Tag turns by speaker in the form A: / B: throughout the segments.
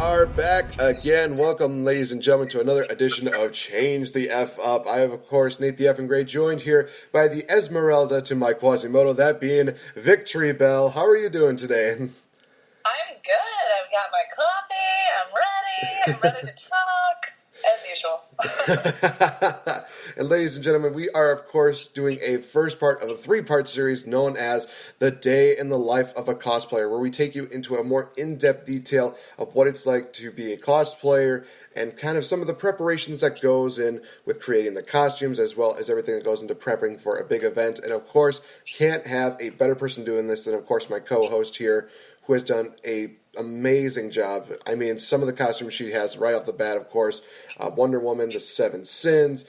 A: are back again. Welcome, ladies and gentlemen, to another edition of Change the F Up. I am, of course, Nate the Effing Great, joined here by the Esmeralda to my Quasimodo, that being VicTori Belle. How are you doing today?
B: I'm good. I've got my coffee. I'm ready to talk, as usual.
A: And ladies and gentlemen, we are, of course, doing a first part of a three-part series known as The Day in the Life of a Cosplayer, where we take you into a more in-depth detail of what it's like to be a cosplayer and kind of some of the preparations that goes in with creating the costumes, as well as everything that goes into prepping for a big event. And, of course, can't have a better person doing this than, of course, my co-host here, who has done a amazing job. I mean, some of the costumes she has right off the bat, of course, Wonder Woman, The Seven Sins,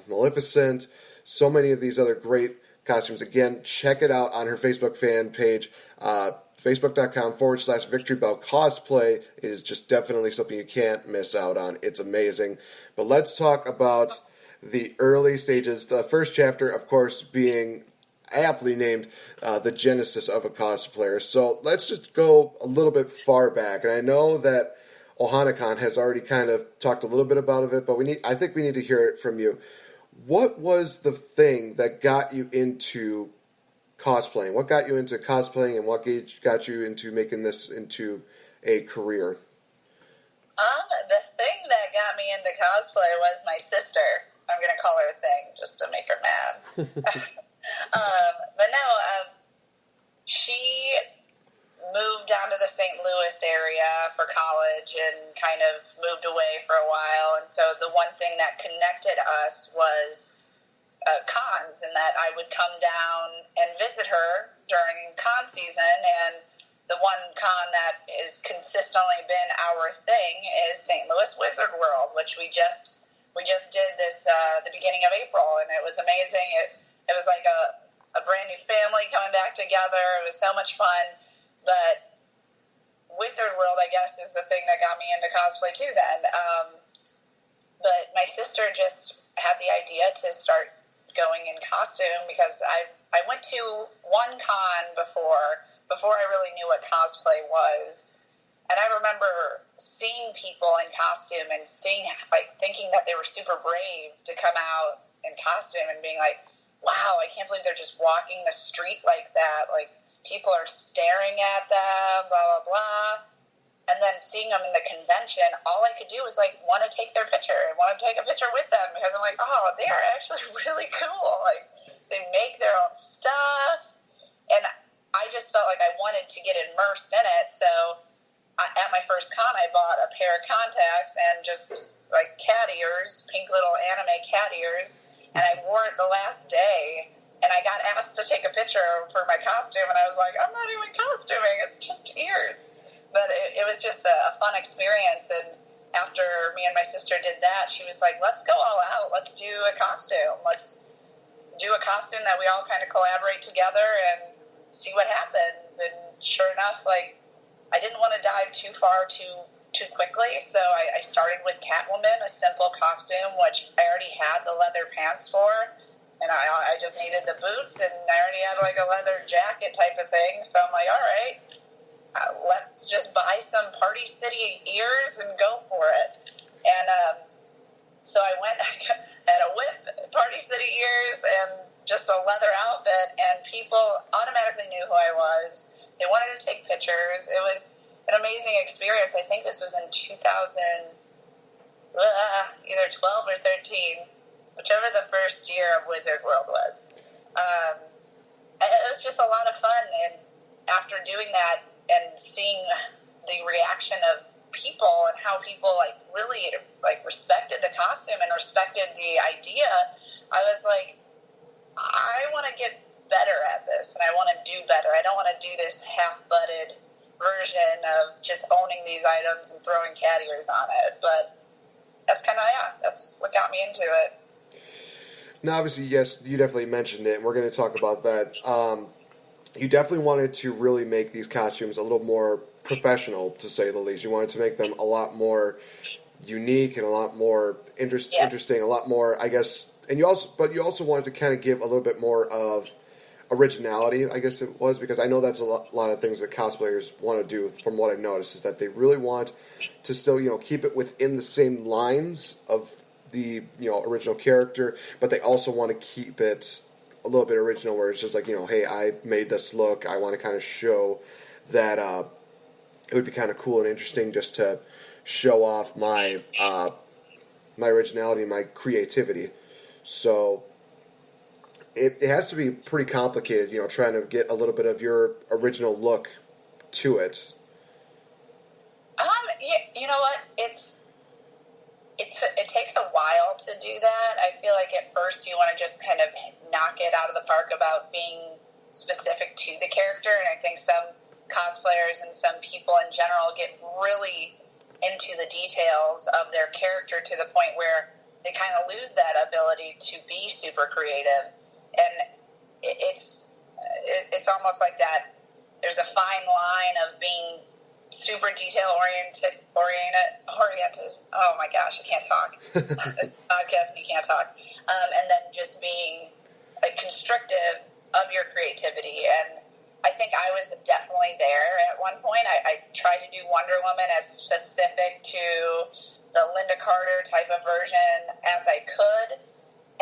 A: Maleficent, so many of these other great costumes. Again, check it out on her Facebook fan page, facebook.com/VicTori Belle Cosplay. It is just definitely something you can't miss out on. It's amazing. But let's talk about the early stages. The first chapter, of course, being aptly named The Genesis of a Cosplayer. So let's just go a little bit far back. And I know that Ohana-kan has already kind of talked a little bit about it, but I think we need to hear it from you. What was the thing that got you into cosplaying? What got you into cosplaying, and what got you into making this into a career?
B: The thing that got me into cosplay was my sister. I'm going to call her a thing just to make her mad. But no, she moved down to the St. Louis area for college and kind of moved away for a while. And so the one thing that connected us was cons, and that I would come down and visit her during con season. And the one con that has consistently been our thing is St. Louis Wizard World, which we just did this the beginning of April, and it was amazing. It was like a brand new family coming back together. It was so much fun. But Wizard World, I guess, is the thing that got me into cosplay too then. But my sister just had the idea to start going in costume, because I went to one con before I really knew what cosplay was. And I remember seeing people in costume and thinking that they were super brave to come out in costume and being like, wow, I can't believe they're just walking the street like that. Like, people are staring at them, blah, blah, blah. And then seeing them in the convention, all I could do was, want to take their picture and want to take a picture with them, because I'm like, oh, they are actually really cool. Like, they make their own stuff. And I just felt like I wanted to get immersed in it. So at my first con, I bought a pair of contacts and just, cat ears, pink little anime cat ears. And I wore it the last day, and I got asked to take a picture for my costume, and I was like, I'm not even costuming, it's just ears. But it was just a fun experience, and after me and my sister did that, she was like, let's go all out, let's do a costume. Let's do a costume that we all kind of collaborate together and see what happens. And sure enough, I didn't want to dive too far too quickly, so I started with Catwoman, a simple costume, which I already had the leather pants for, and I just needed the boots, and I already had a leather jacket type of thing, so I'm like, all right, let's just buy some Party City ears and go for it. And so I went, I had a whip, Party City ears, and just a leather outfit, and people automatically knew who I was. They wanted to take pictures. It was an amazing experience. I think this was in 2000, either 12 or 13, whichever the first year of Wizard World was. It was just a lot of fun, and after doing that and seeing the reaction of people and how people really respected the costume and respected the idea, I was like, I want to get better at this, and I want to do better. I don't want to do this half-butted version of just owning these items and throwing cat ears on it. But that's what got me into it.
A: Now, obviously, yes, you definitely mentioned it, and we're going to talk about that. You definitely wanted to really make these costumes a little more professional, to say the least. You wanted to make them a lot more unique and a lot more interesting, a lot more, I guess. And you also wanted to kind of give a little bit more of originality, I guess it was, because I know that's a lot of things that cosplayers want to do. From what I've noticed, is that they really want to still, keep it within the same lines of the, original character, but they also want to keep it a little bit original, where it's just like, hey, I made this look. I want to kind of show that it would be kind of cool and interesting just to show off my my originality, my creativity. So it has to be pretty complicated, trying to get a little bit of your original look to it.
B: You know what? It takes a while to do that. I feel like at first you want to just kind of knock it out of the park about being specific to the character, and I think some cosplayers and some people in general get really into the details of their character to the point where they kind of lose that ability to be super creative. And it's almost like that. There's a fine line of being super detail oriented. Oh my gosh, I can't talk. Podcast, you can't talk. And then just being constrictive of your creativity. And I think I was definitely there at one point. I tried to do Wonder Woman as specific to the Linda Carter type of version as I could.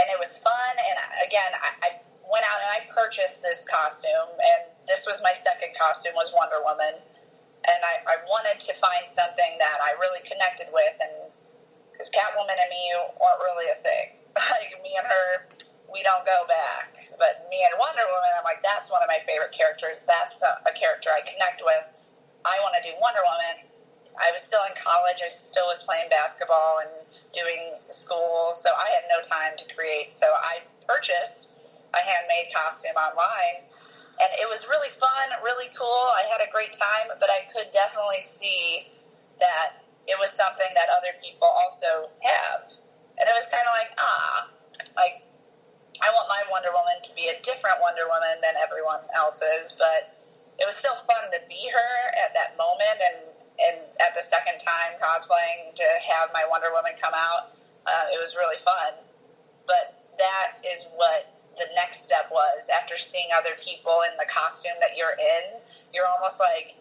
B: And it was fun. And again, I went out and I purchased this costume. And this was my second costume, was Wonder Woman. And I wanted to find something that I really connected with. And because Catwoman and me weren't really a thing. Like, me and her, we don't go back. But me and Wonder Woman, I'm like, that's one of my favorite characters. That's a character I connect with. I want to do Wonder Woman. I was still in college. I still was playing basketball and doing school. So I had no time to create. So I purchased a handmade costume online. And it was really fun, really cool. I had a great time. But I could definitely see that it was something that other people also have. And it was kind of like, I want my Wonder Woman to be a different Wonder Woman than everyone else's, but it was still fun to be her at that moment, and at the second time cosplaying to have my Wonder Woman come out, it was really fun. But that is what the next step was. After seeing other people in the costume that you're in, you're almost like,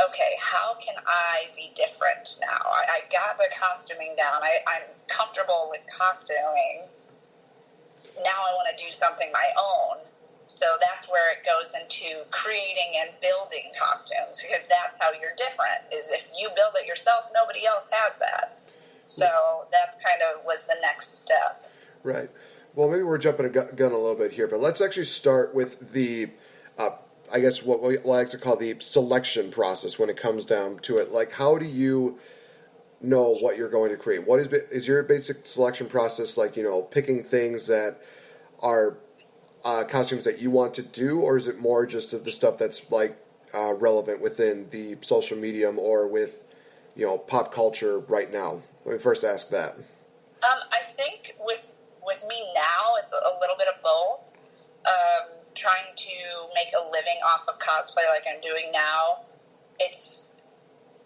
B: okay, how can I be different now? I got the costuming down. I'm comfortable with costuming. Now I want to do something my own. So that's where it goes into creating and building costumes, because that's how you're different, is if you build it yourself, nobody else has that. So that's kind of was the next step.
A: Right. Well, maybe we're jumping a gun a little bit here, but let's actually start with the, I guess what we like to call the selection process when it comes down to it. Like, how do you know what you're going to create? What is your basic selection process, like, picking things that are costumes that you want to do, or is it more just of the stuff that's like relevant within the social medium or with pop culture right now? Let me first ask that.
B: I think with me now, it's a little bit of both. Trying to make a living off of cosplay like I'm doing now, it's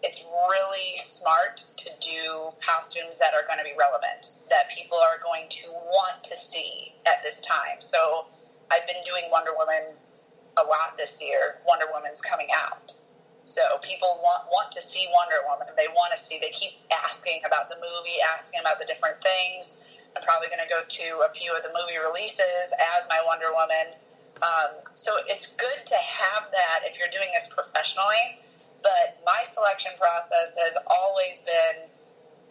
B: really smart to do costumes that are going to be relevant, that people are going to want to see at this time. So I've been doing Wonder Woman a lot this year. Wonder Woman's coming out. So people want to see Wonder Woman. They want to see, they keep asking about the movie, asking about the different things. I'm probably going to go to a few of the movie releases as my Wonder Woman. So it's good to have that if you're doing this professionally. But my selection process has always been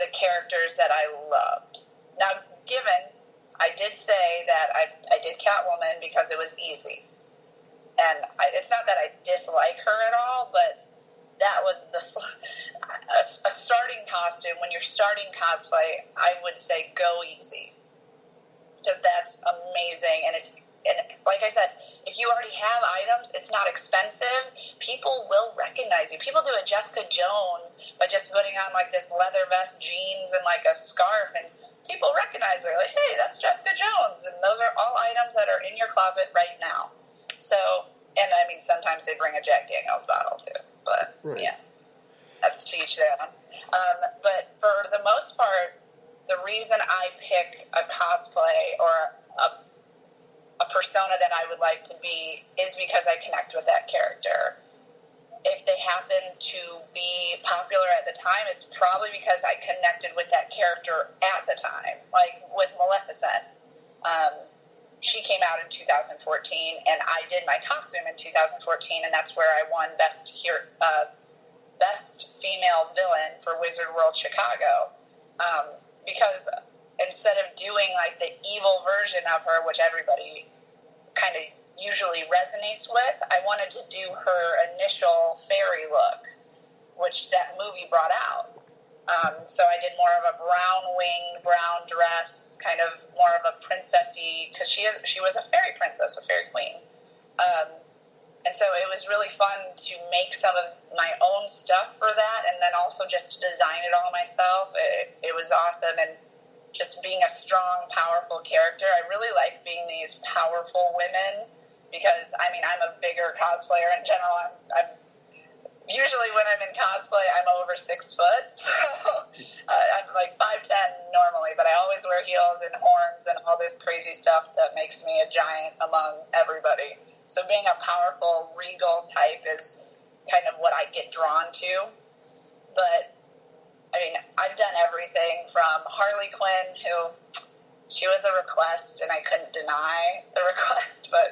B: the characters that I loved. Now, given, I did say that I did Catwoman because it was easy. And it's not that I dislike her at all, but that was a starting costume. When you're starting cosplay, I would say go easy. Because that's amazing. And like I said, if you already have items, it's not expensive. People will recognize you. People do a Jessica Jones by just putting on like this leather vest, jeans, and like a scarf, and people recognize her. Like, hey, that's Jessica Jones. And those are all items that are in your closet right now. So, and I mean, sometimes they bring a Jack Daniels bottle too. But yeah, that's to each their own. But for the most part, the reason I pick a cosplay or a a persona that I would like to be is because I connect with that character. If they happen to be popular at the time, it's probably because I connected with that character at the time. Like with Maleficent, she came out in 2014, and I did my costume in 2014, and that's where I won Best Female Villain for Wizard World Chicago. Because instead of doing like the evil version of her, which everybody kind of usually resonates with, I wanted to do her initial fairy look, which that movie brought out. So I did more of a brown wing, brown dress, kind of more of a princessy, because she was a fairy princess, a fairy queen. And so it was really fun to make some of my own stuff for that, and then also just to design it all myself. It was awesome, and just being a strong, powerful character. I really like being these powerful women, because, I mean, I'm a bigger cosplayer in general. I'm usually when I'm in cosplay, I'm over 6 foot, so I'm like 5'10" normally, but I always wear heels and horns and all this crazy stuff that makes me a giant among everybody. So being a powerful, regal type is kind of what I get drawn to. But, I mean, I've done everything from Harley Quinn, who, she was a request, and I couldn't deny the request, but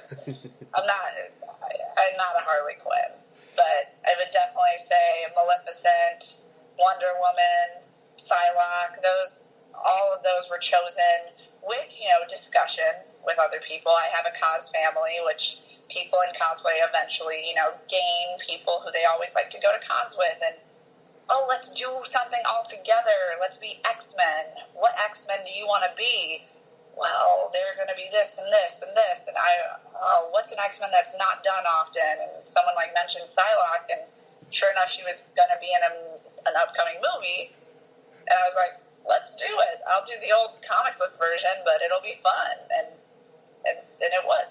B: I'm not a Harley Quinn. But I would definitely say Maleficent, Wonder Woman, Psylocke, all of those were chosen with, discussion with other people. I have a cos family, which people in cosplay eventually, gain people who they always like to go to cons with, and, oh, let's do something all together. Let's be X-Men. What X-Men do you want to be? Well, they're going to be this and this and this, and what's an X-Men that's not done often? And someone mentioned Psylocke, and sure enough, she was going to be in an upcoming movie, and I was like, let's do it. I'll do the old comic book version, but it'll be fun, and it was.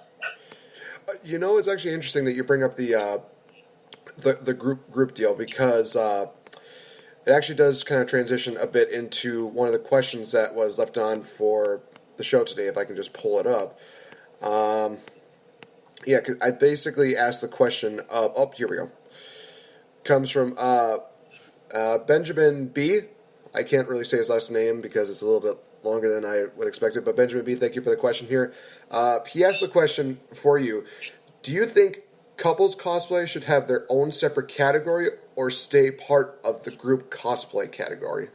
A: It's actually interesting that you bring up the group deal, because it actually does kind of transition a bit into one of the questions that was left on for the show today, if I can just pull it up. Cause I basically asked the question of, here we go. Comes from Benjamin B. I can't really say his last name because it's a little bit longer than I would expect it, but Benjamin B., thank you for the question here. He asked the question for you. Do you think couples cosplay should have their own separate category or stay part of the group cosplay category?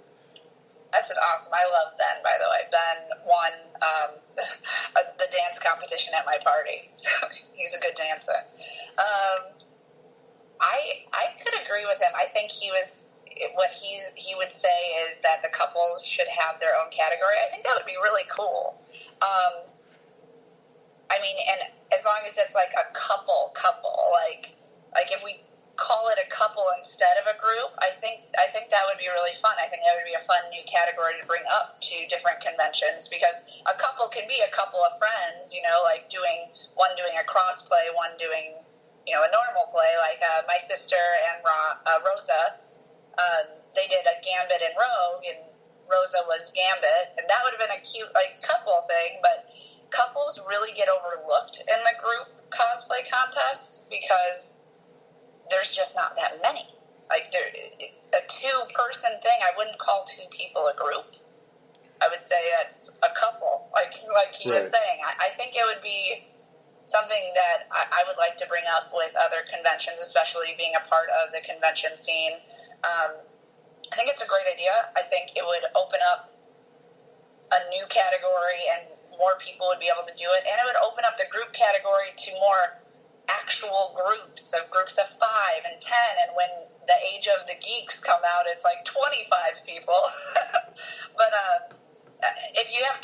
B: That's awesome. I love Ben, by the way. Ben won the dance competition at my party, so he's a good dancer. I could agree with him. I think he would say is that the couples should have their own category. I think that would be really cool. I mean, and as long as it's like a couple, like if we call it a couple instead of a group, I think that would be really fun. I think that would be a fun new category to bring up to different conventions, because a couple can be a couple of friends, like one doing a cross play, one doing, a normal play, like my sister and Rosa, they did a Gambit and Rogue, and Rosa was Gambit, and that would have been a cute, couple thing, but couples really get overlooked in the group cosplay contests because there's just not that many. A two-person thing, I wouldn't call two people a group. I would say that's a couple, like he was saying. I think it would be something that I would like to bring up with other conventions, especially being a part of the convention scene. I think it's a great idea. I think it would open up a new category, and more people would be able to do it. And it would open up the group category to more actual groups of 5 and 10. And when the Age of the Geeks come out, it's 25 people. But if you have